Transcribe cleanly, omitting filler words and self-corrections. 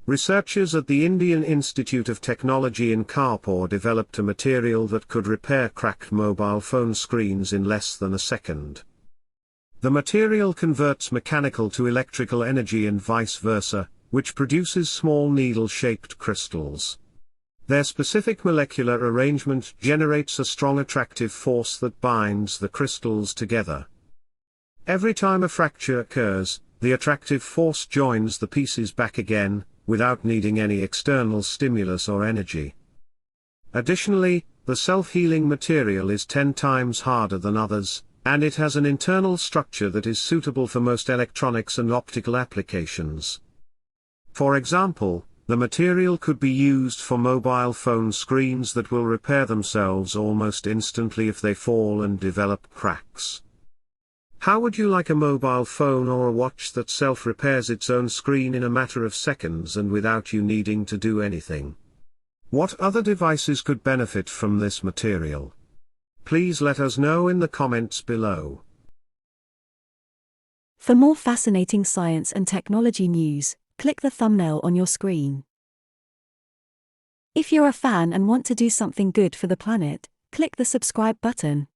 Researchers at the Indian Institute of Technology in Kharagpur developed a material that could repair cracked mobile phone screens in less than a second. The material converts mechanical to electrical energy and vice versa, which produces small needle-shaped crystals. Their specific molecular arrangement generates a strong attractive force that binds the crystals together. Every time a fracture occurs, the attractive force joins the pieces back again, without needing any external stimulus or energy. Additionally, the self-healing material is 10 times harder than others, and it has an internal structure that is suitable for most electronics and optical applications. For example, the material could be used for mobile phone screens that will repair themselves almost instantly if they fall and develop cracks. How would you like a mobile phone or a watch that self-repairs its own screen in a matter of seconds and without you needing to do anything? What other devices could benefit from this material? Please let us know in the comments below. For more fascinating science and technology news, click the thumbnail on your screen. If you're a fan and want to do something good for the planet, click the subscribe button.